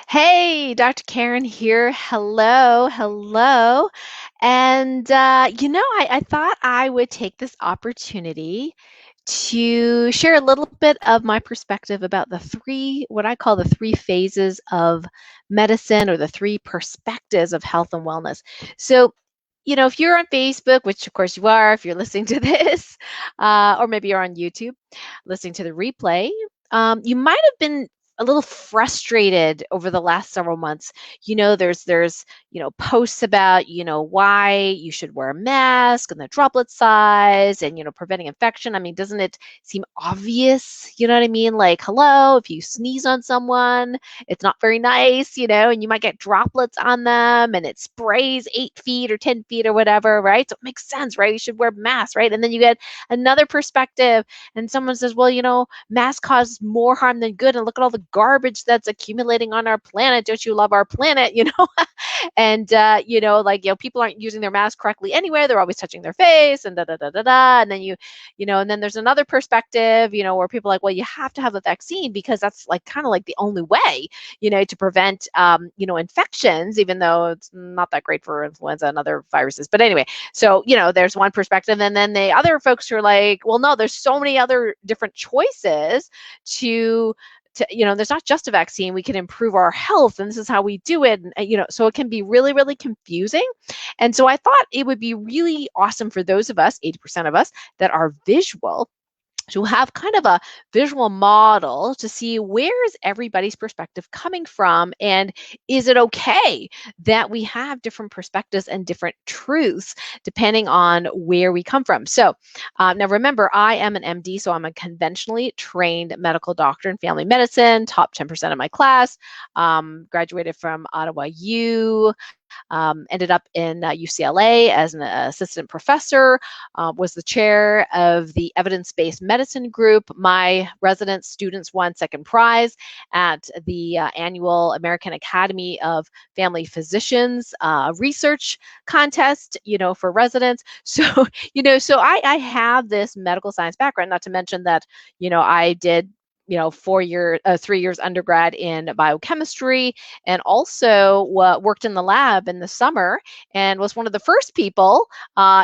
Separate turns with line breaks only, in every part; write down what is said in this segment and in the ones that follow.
Hey, Dr. Karen here. Hello, hello. And, I thought I would take this opportunity to share a little bit of my perspective about what I call the three phases of medicine or the three perspectives of health and wellness. So, if you're on Facebook, which of course you are, if you're listening to this, or maybe you're on YouTube listening to the replay, you might have been a little frustrated over the last several months. There's posts about, why you should wear a mask and the droplet size and, preventing infection. I mean, doesn't it seem obvious? You know what I mean? Like, hello, if you sneeze on someone, it's not very nice, and you might get droplets on them and it sprays 8 feet or 10 feet or whatever, right? So it makes sense, right? You should wear masks, right? And then you get another perspective and someone says, well, masks cause more harm than good. And look at all the garbage that's accumulating on our planet. Don't you love our planet? And, people aren't using their mask correctly anyway. They're always touching their face and da da da da da. And then and then there's another perspective, where people are like, well, you have to have the vaccine because that's like kind of like the only way, to prevent, infections, even though it's not that great for influenza and other viruses. But anyway, so, there's one perspective. And then the other folks who are like, well, no, there's so many other different choices to there's not just a vaccine. We can improve our health, and this is how we do it. And, so it can be really, really confusing. And so I thought it would be really awesome for those of us, 80% of us, that are visual, to have kind of a visual model to see where is everybody's perspective coming from, and is it okay that we have different perspectives and different truths depending on where we come from. So now remember, I am an MD, so I'm a conventionally trained medical doctor in family medicine, top 10% of my class, graduated from Ottawa U, ended up in UCLA as an assistant professor, was the chair of the evidence-based medicine group. My resident students won second prize at the annual American Academy of Family Physicians research contest, for residents. So, I have this medical science background, not to mention that, I did 3 years undergrad in biochemistry, and also worked in the lab in the summer, and was one of the first people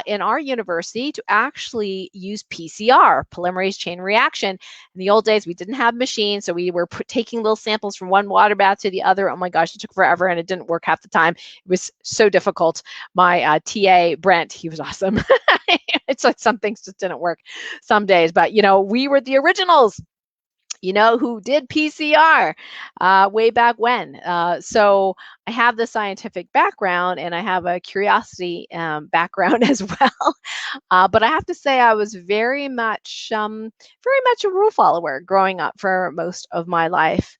in our university to actually use PCR, polymerase chain reaction. In the old days, we didn't have machines, so we were taking little samples from one water bath to the other. Oh my gosh, it took forever, and it didn't work half the time. It was so difficult. My TA, Brent, he was awesome. It's like some things just didn't work some days, but we were the originals, who did PCR way back when. So I have the scientific background, and I have a curiosity background as well. But I have to say, I was very much a rule follower growing up for most of my life.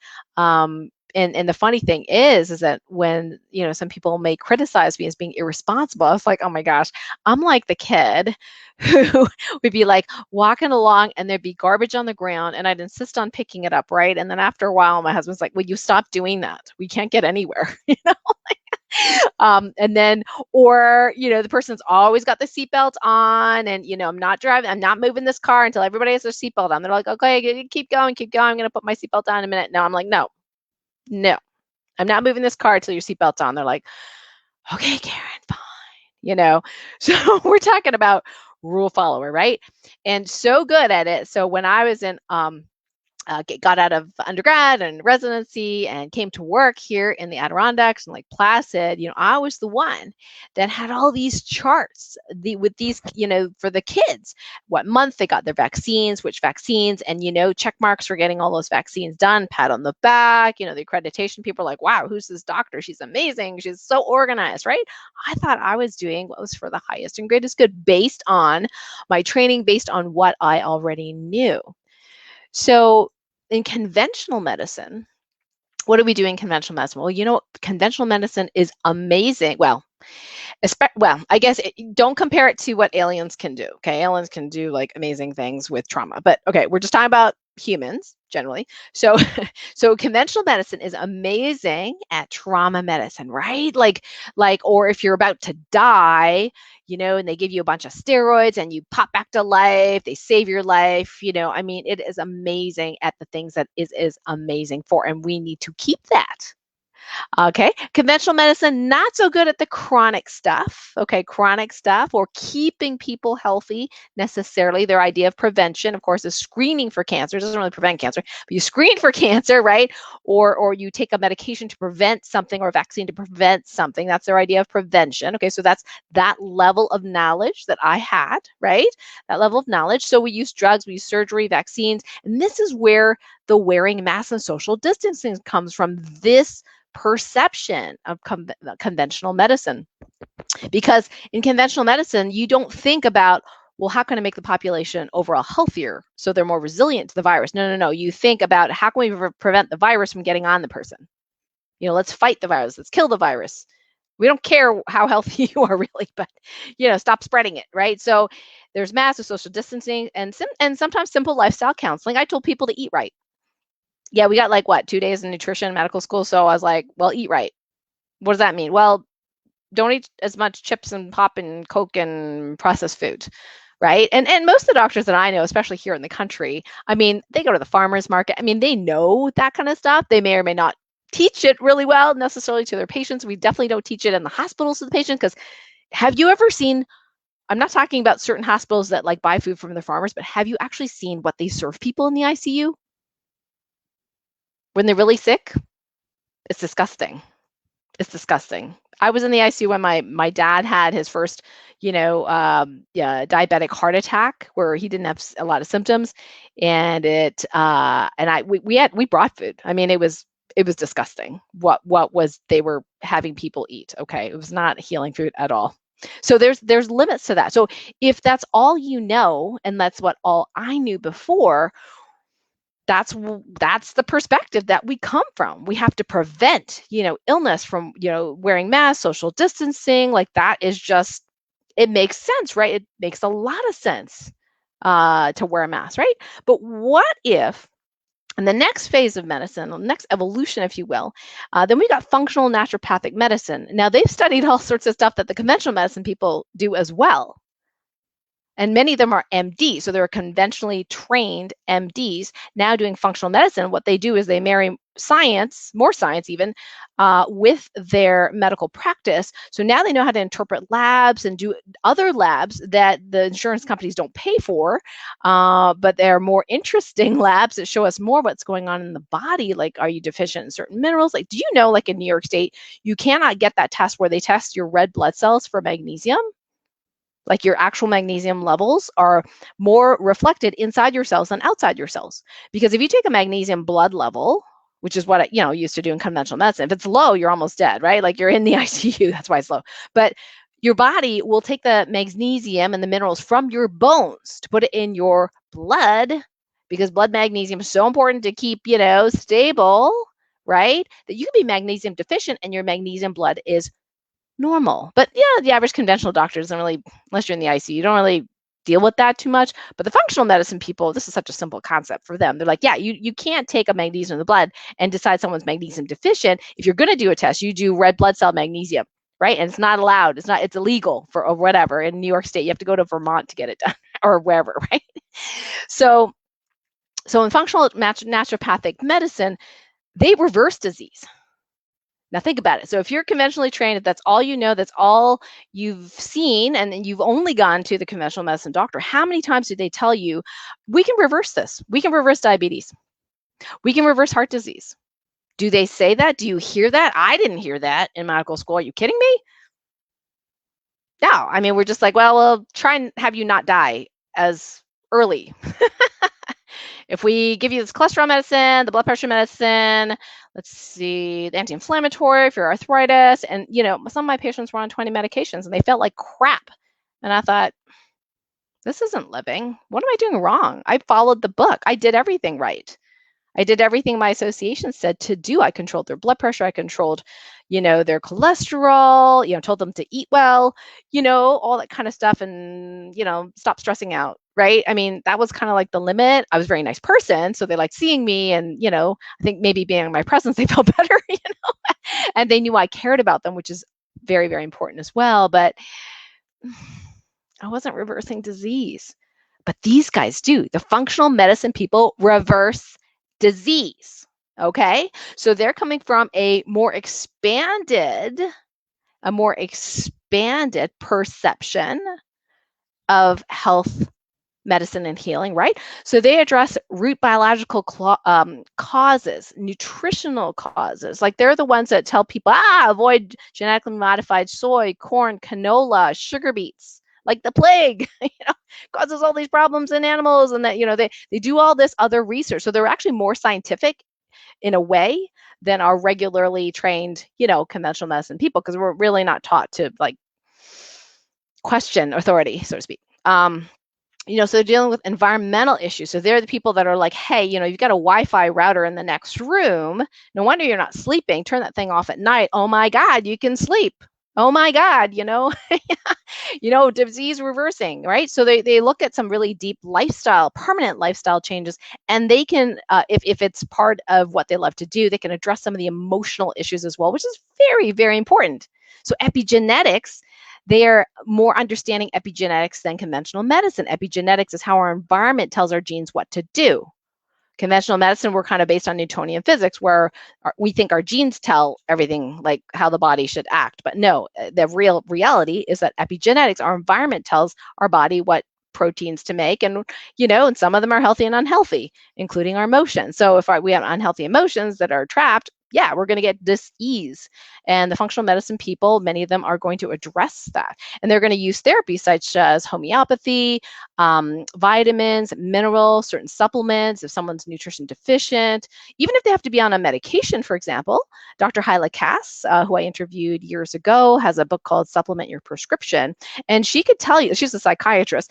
And the funny thing is that when, some people may criticize me as being irresponsible, I was like, oh my gosh, I'm like the kid who would be like walking along and there'd be garbage on the ground and I'd insist on picking it up, right? And then after a while, my husband's like, will you stop doing that? We can't get anywhere, and then, or, the person's always got the seatbelt on, and, I'm not driving, I'm not moving this car until everybody has their seatbelt on. They're like, okay, keep going. I'm going to put my seatbelt on in a minute. No, I'm like, no, I'm not moving this car until your seatbelt's on. They're like, okay, Karen, fine. So we're talking about rule follower, right? And so good at it. So when I was in got out of undergrad and residency and came to work here in the Adirondacks and Lake Placid, I was the one that had all these charts with these, for the kids, what month they got their vaccines, which vaccines, and, check marks for getting all those vaccines done, pat on the back, the accreditation people are like, wow, who's this doctor? She's amazing. She's so organized, right? I thought I was doing what was for the highest and greatest good based on my training, based on what I already knew. So in conventional medicine, what do we do in conventional medicine? Well, conventional medicine is amazing. Well, I guess don't compare it to what aliens can do. Okay, aliens can do like amazing things with trauma, but okay, we're just talking about humans generally. So, so conventional medicine is amazing at trauma medicine, right? Or if you're about to die, and they give you a bunch of steroids and you pop back to life, they save your life. I mean, it is amazing at the things that is amazing for, and we need to keep that. Okay, conventional medicine, not so good at the chronic stuff. Okay, chronic stuff or keeping people healthy necessarily. Their idea of prevention, of course, is screening for cancer. It doesn't really prevent cancer, but you screen for cancer, right? Or you take a medication to prevent something or a vaccine to prevent something. That's their idea of prevention. Okay, so that's that level of knowledge that I had, right? That level of knowledge. So we use drugs, we use surgery, vaccines, and this is where the wearing masks and social distancing comes from. This perception of conventional medicine. Because in conventional medicine, you don't think about, well, how can I make the population overall healthier so they're more resilient to the virus? No, no, no. You think about how can we prevent the virus from getting on the person? Let's fight the virus. Let's kill the virus. We don't care how healthy you are really, but stop spreading it, right? So there's massive social distancing and sometimes simple lifestyle counseling. I told people to eat right. Yeah, we got like what, 2 days in nutrition medical school. So I was like, well, eat right. What does that mean? Well, don't eat as much chips and pop and Coke and processed food, right? And most of the doctors that I know, especially here in the country, I mean, they go to the farmers market. I mean, they know that kind of stuff. They may or may not teach it really well necessarily to their patients. We definitely don't teach it in the hospitals to the patient because have you ever seen, I'm not talking about certain hospitals that like buy food from the farmers, but have you actually seen what they serve people in the ICU when they're really sick? It's disgusting. It's disgusting. I was in the ICU when my dad had his first, yeah, diabetic heart attack where he didn't have a lot of symptoms, and we brought food. I mean, it was disgusting. What was they were having people eat? Okay, it was not healing food at all. So there's limits to that. So if that's all you know, and that's what all I knew before, that's the perspective that we come from. We have to prevent, illness from, wearing masks, social distancing. Like that is just, it makes sense, right? It makes a lot of sense to wear a mask, right? But what if in the next phase of medicine, the next evolution, if you will, then we got functional naturopathic medicine. Now they've studied all sorts of stuff that the conventional medicine people do as well. And many of them are MDs, so they're conventionally trained MDs now doing functional medicine. What they do is they marry science, more science even, with their medical practice. So now they know how to interpret labs and do other labs that the insurance companies don't pay for, but they're more interesting labs that show us more what's going on in the body. Like, are you deficient in certain minerals? Like, do you know, like in New York State, you cannot get that test where they test your red blood cells for magnesium? Like your actual magnesium levels are more reflected inside your cells than outside your cells. Because if you take a magnesium blood level, which is what I, used to do in conventional medicine, if it's low, you're almost dead, right? Like you're in the ICU, that's why it's low. But your body will take the magnesium and the minerals from your bones to put it in your blood because blood magnesium is so important to keep, stable, right? That you can be magnesium deficient and your magnesium blood is normal. But yeah, the average conventional doctor doesn't really, unless you're in the ICU, you don't really deal with that too much. But the functional medicine people, this is such a simple concept for them. They're like, yeah, you can't take a magnesium in the blood and decide someone's magnesium deficient. If you're going to do a test, you do red blood cell magnesium, right? And it's not allowed. It's illegal for or whatever. In New York State, you have to go to Vermont to get it done or wherever, right? So in functional naturopathic medicine, they reverse disease. Now think about it. So if you're conventionally trained, if that's all you know, that's all you've seen, and you've only gone to the conventional medicine doctor, how many times did they tell you, we can reverse this? We can reverse diabetes. We can reverse heart disease. Do they say that? Do you hear that? I didn't hear that in medical school. Are you kidding me? No. I mean, we're just like, well, we'll try and have you not die as early. If we give you this cholesterol medicine, the blood pressure medicine, let's see, the anti-inflammatory for arthritis, and some of my patients were on 20 medications and they felt like crap. And I thought, this isn't living. What am I doing wrong? I followed the book. I did everything right. I did everything my association said to do. I controlled their blood pressure. I controlled, their cholesterol, told them to eat well, all that kind of stuff and, stop stressing out. Right. I mean, that was kind of like the limit. I was a very nice person. So they liked seeing me and, I think maybe being in my presence, they felt better, and they knew I cared about them, which is very, very important as well. But I wasn't reversing disease. But these guys do. The functional medicine people reverse disease. Okay, so they're coming from a more expanded perception of health, medicine, and healing, right? So they address root biological causes, nutritional causes. Like they're the ones that tell people, avoid genetically modified soy, corn, canola, sugar beets, like the plague, causes all these problems in animals. And that, they do all this other research. So they're actually more scientific in a way than our regularly trained, conventional medicine people, because we're really not taught to like question authority, so to speak. So they're dealing with environmental issues. So they're the people that are like, hey, you've got a Wi-Fi router in the next room. No wonder you're not sleeping. Turn that thing off at night. Oh my God, you can sleep. Oh my God, disease reversing, right? So they look at some really deep permanent lifestyle changes, and they can, if it's part of what they love to do, they can address some of the emotional issues as well, which is very, very important. So epigenetics, they are more understanding epigenetics than conventional medicine. Epigenetics is how our environment tells our genes what to do. Conventional medicine, we're kind of based on Newtonian physics, where we think our genes tell everything, like how the body should act. But no, the real reality is that epigenetics, our environment tells our body what proteins to make, and and some of them are healthy and unhealthy, including our emotions. So if we have unhealthy emotions that are trapped, yeah, we're going to get dis-ease. And the functional medicine people, many of them are going to address that. And they're going to use therapies such as homeopathy, vitamins, minerals, certain supplements, if someone's nutrition deficient, even if they have to be on a medication, for example. Dr. Hyla Cass, who I interviewed years ago, has a book called Supplement Your Prescription. And she could tell you, she's a psychiatrist,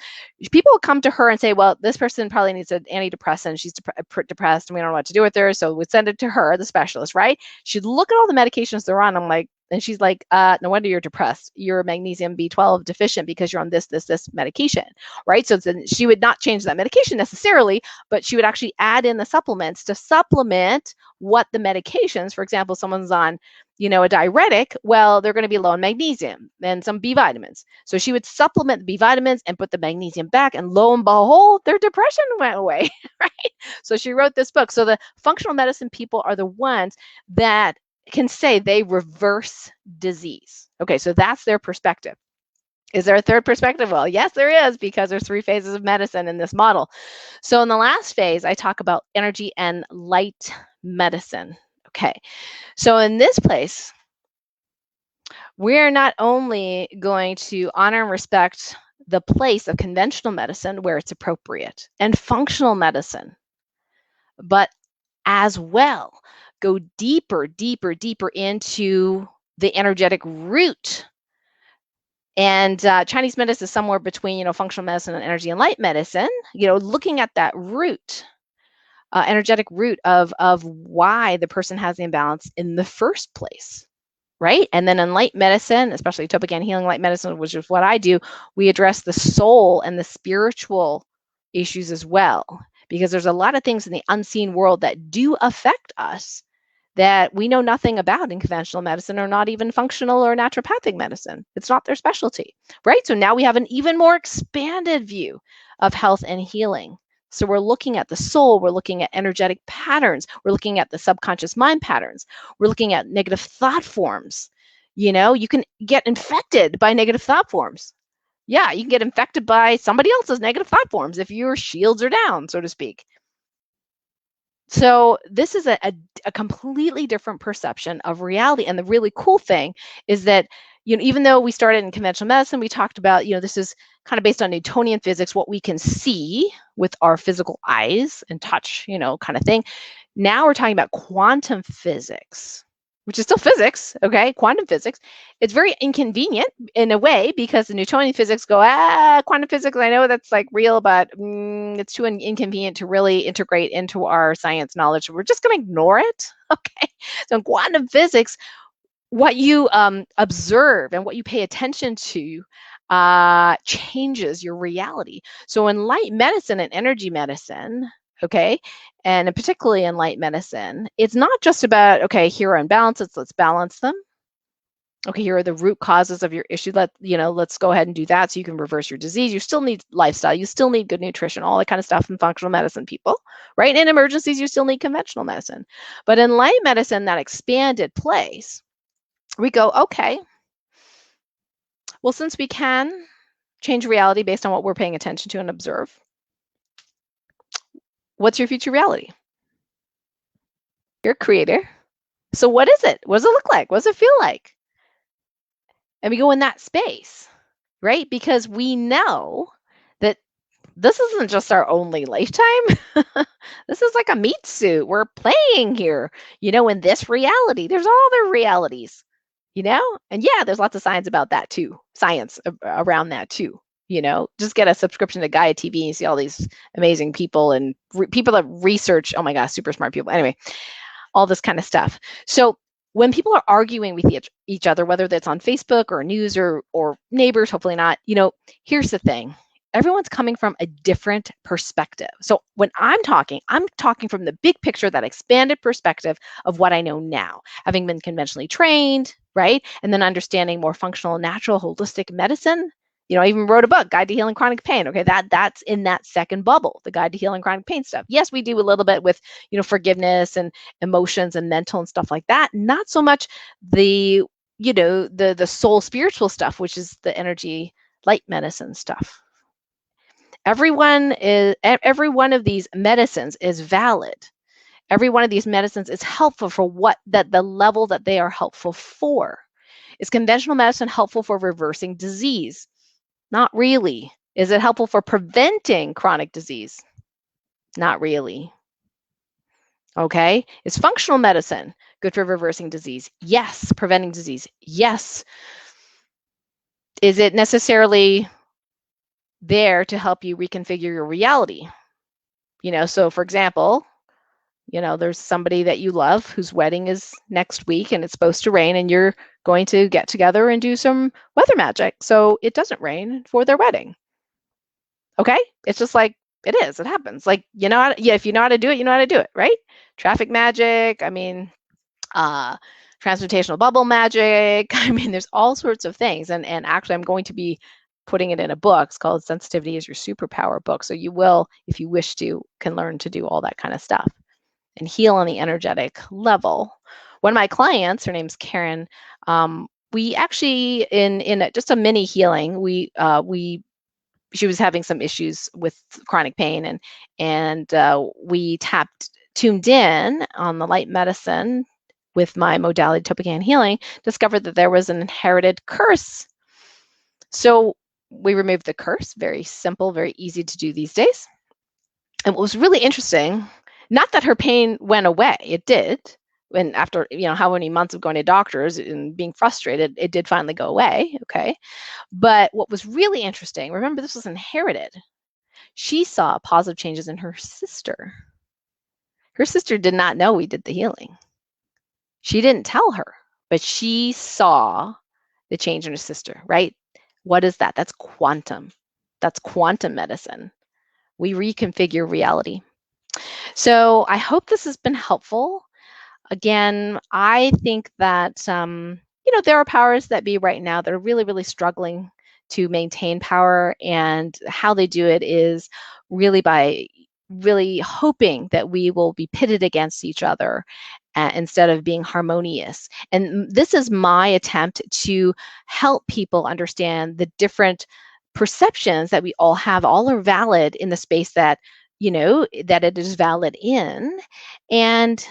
people would come to her and say, well, this person probably needs an antidepressant. She's depressed and we don't know what to do with her. So we'd send it to her, the specialist, right? She'd look at all the medications they're on. I'm like, and she's like, no wonder you're depressed. You're magnesium B12 deficient because you're on this medication, right? So then she would not change that medication necessarily, but she would actually add in the supplements to supplement what the medications, for example, someone's on, a diuretic, well, they're going to be low in magnesium and some B vitamins. So she would supplement the B vitamins and put the magnesium back, and lo and behold, their depression went away, right? So she wrote this book. So the functional medicine people are the ones that can say they reverse disease. Okay, so that's their perspective. Is there a third perspective? Well, yes, there is, because there's 3 phases of medicine in this model. So in the last phase, I talk about energy and light medicine. Okay, so in this place, we're not only going to honor and respect the place of conventional medicine where it's appropriate and functional medicine, but as well go deeper into the energetic root. And Chinese medicine is somewhere between, functional medicine and energy and light medicine, looking at that root, energetic root of why the person has the imbalance in the first place, right? And then in light medicine, especially Topican healing light medicine, which is what I do, we address the soul and the spiritual issues as well, because there's a lot of things in the unseen world that do affect us that we know nothing about in conventional medicine, or not even functional or naturopathic medicine. It's not their specialty, right? So now we have an even more expanded view of health and healing. So we're looking at the soul, we're looking at energetic patterns, we're looking at the subconscious mind patterns, we're looking at negative thought forms. You can get infected by negative thought forms. Yeah, you can get infected by somebody else's negative thought forms if your shields are down, so to speak. So this is a completely different perception of reality. And the really cool thing is that, even though we started in conventional medicine, we talked about, this is kind of based on Newtonian physics, what we can see with our physical eyes and touch, kind of thing. Now we're talking about quantum physics, which is still physics, okay? Quantum physics. It's very inconvenient in a way, because the Newtonian physics go, quantum physics, I know that's like real, but it's too inconvenient to really integrate into our science knowledge. We're just going to ignore it, okay? So in quantum physics, what you observe and what you pay attention to changes your reality. So in light medicine and energy medicine, okay, and particularly in light medicine, it's not just about, okay, here are imbalances, let's balance them. Okay, here are the root causes of your issue. Let's go ahead and do that so you can reverse your disease. You still need lifestyle. You still need good nutrition, all that kind of stuff in functional medicine, people, right? In emergencies, you still need conventional medicine. But in light medicine, that expanded place, we go, okay, well, since we can change reality based on what we're paying attention to and observe, what's your future reality? You're a creator. So what is it? What does it look like? What does it feel like? And we go in that space, right? Because we know that this isn't just our only lifetime. This is like a meat suit. We're playing here, in this reality. There's all other realities, And yeah, there's lots of science about that too. Science around that too. Just get a subscription to Gaia TV and you see all these amazing people and people that research. Oh my gosh, super smart people. Anyway, all this kind of stuff. So when people are arguing with each other, whether that's on Facebook or news or neighbors, hopefully not, here's the thing. Everyone's coming from a different perspective. So when I'm talking from the big picture, that expanded perspective of what I know now, having been conventionally trained, right? And then understanding more functional, natural, holistic medicine. I even wrote a book, Guide to Healing Chronic Pain. Okay, that's in that second bubble, the Guide to Healing Chronic Pain stuff. Yes, we do a little bit with, forgiveness and emotions and mental and stuff like that. Not so much the, the soul spiritual stuff, which is the energy light medicine stuff. Every one of these medicines is valid. Every one of these medicines is helpful for the level that they are helpful for. Is conventional medicine helpful for reversing disease? Not really. Is it helpful for preventing chronic disease? Not really. Okay. Is functional medicine good for reversing disease? Yes. Preventing disease? Yes. Is it necessarily there to help you reconfigure your reality? So for example, there's somebody that you love whose wedding is next week and it's supposed to rain and you're going to get together and do some weather magic so it doesn't rain for their wedding. Okay? It's just like it is. It happens. Like, if you know how to do it, you know how to do it, right? Traffic magic. I mean, transmutational bubble magic. I mean, there's all sorts of things. And actually, I'm going to be putting it in a book. It's called Sensitivity is Your Superpower book. So you will, if you wish to, can learn to do all that kind of stuff and heal on the energetic level. One of my clients, her name's Karen, we actually, in just a mini healing, she was having some issues with chronic pain and we tuned in on the light medicine with my modality Topican healing, discovered that there was an inherited curse. So we removed the curse, very simple, very easy to do these days. And what was really interesting, not that her pain went away, it did. And after, how many months of going to doctors and being frustrated, it did finally go away, okay? But what was really interesting, remember this was inherited. She saw positive changes in her sister. Her sister did not know we did the healing. She didn't tell her, but she saw the change in her sister, right? What is that? That's quantum. That's quantum medicine. We reconfigure reality. So I hope this has been helpful. Again, I think that, there are powers that be right now that are really, really struggling to maintain power, and how they do it is really by really hoping that we will be pitted against each other instead of being harmonious. And this is my attempt to help people understand the different perceptions that we all have. All are valid in the space that, that it is valid in, and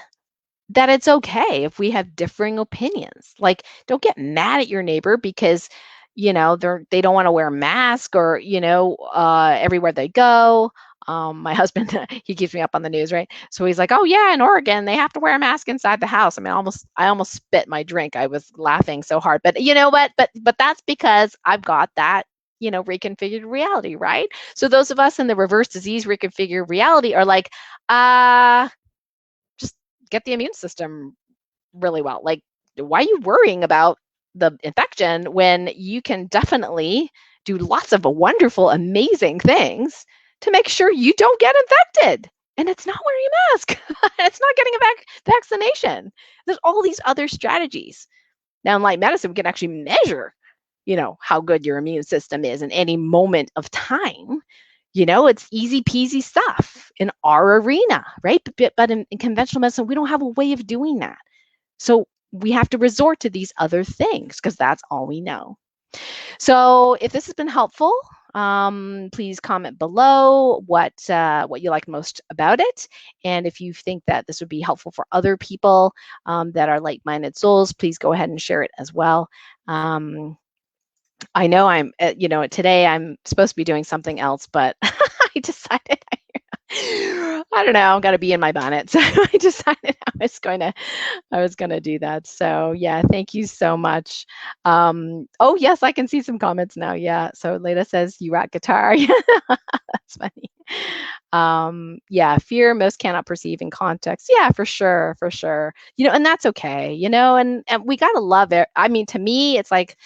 that it's okay if we have differing opinions. Like, don't get mad at your neighbor because, they don't want to wear a mask or, everywhere they go. My husband, he keeps me up on the news, right? So he's like, oh yeah, in Oregon, they have to wear a mask inside the house. I mean, I almost spit my drink. I was laughing so hard, but you know what? But that's because I've got that, reconfigured reality, right? So those of us in the reverse disease reconfigured reality are like, just get the immune system really well. Like, why are you worrying about the infection when you can definitely do lots of wonderful, amazing things to make sure you don't get infected? And it's not wearing a mask. It's not getting a vaccination. There's all these other strategies. Now, in light medicine, we can actually measure, how good your immune system is in any moment of time. It's easy peasy stuff in our arena, right? But in conventional medicine, we don't have a way of doing that. So we have to resort to these other things because that's all we know. So if this has been helpful, please comment below what you like most about it. And if you think that this would be helpful for other people that are like-minded souls, please go ahead and share it as well. I know today I'm supposed to be doing something else, but I decided I don't know, I've got to be in my bonnet. So I decided I was gonna do that. So yeah, thank you so much. Oh yes, I can see some comments now. Yeah. So Leda says you rock guitar. Yeah, that's funny. Yeah, fear most cannot perceive in context. Yeah, for sure, for sure. And that's okay, and we gotta love it. I mean, to me, it's like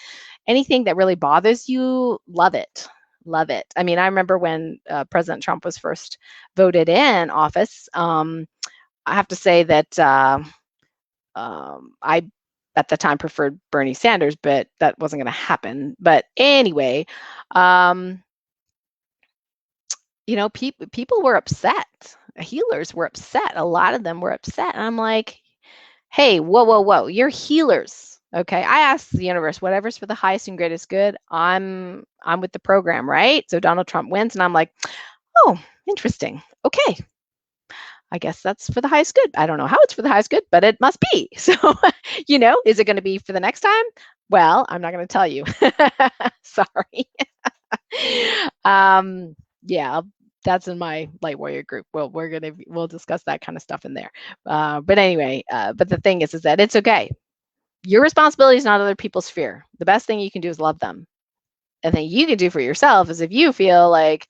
anything that really bothers you, love it. Love it. I mean, I remember when President Trump was first voted in office. I have to say that I, at the time, preferred Bernie Sanders, but that wasn't going to happen. But anyway, people were upset. Healers were upset. A lot of them were upset. And I'm like, hey, whoa, whoa, whoa, you're healers. Okay. I asked the universe, whatever's for the highest and greatest good, I'm with the program, right? So Donald Trump wins, and I'm like, oh, interesting. Okay. I guess that's for the highest good. I don't know how it's for the highest good, but it must be. So, is it going to be for the next time? Well, I'm not going to tell you. Sorry. Yeah, that's in my light warrior group. Well, we'll discuss that kind of stuff in there. But anyway, but the thing is that it's okay. Your responsibility is not other people's fear. The best thing you can do is love them. The thing you can do for yourself is if you feel like,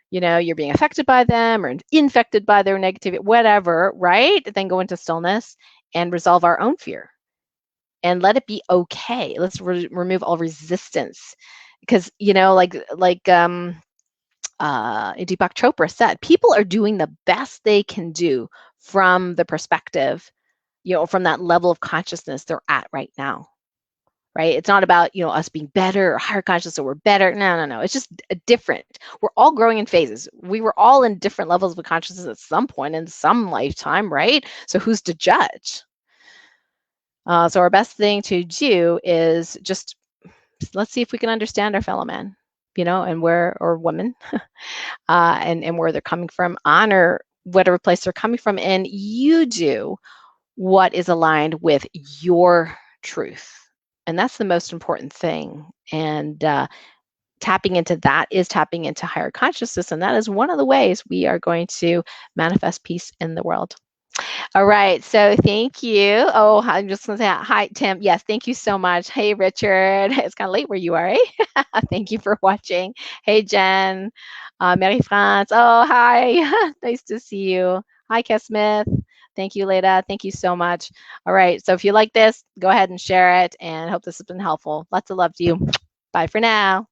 you're being affected by them or infected by their negativity, whatever, right? Then go into stillness and resolve our own fear and let it be okay. Let's remove all resistance because, Deepak Chopra said, people are doing the best they can do from the perspective, from that level of consciousness they're at right now. Right? It's not about, us being better or higher conscious or we're better. No. It's just different. We're all growing in phases. We were all in different levels of consciousness at some point in some lifetime, right? So who's to judge? So our best thing to do is just let's see if we can understand our fellow man, and where, or women, and where they're coming from. Honor whatever place they're coming from, and you do what is aligned with your truth. And that's the most important thing. And tapping into that is tapping into higher consciousness. And that is one of the ways we are going to manifest peace in the world. All right. So thank you. Oh, I'm just going to say hi, Tim. Yes. Thank you so much. Hey, Richard. It's kind of late where you are, eh? Thank you for watching. Hey, Jen. Marie-France. Oh, hi. Nice to see you. Hi, Kes Smith. Thank you, Leda. Thank you so much. All right. So if you like this, go ahead and share it, and hope this has been helpful. Lots of love to you. Bye for now.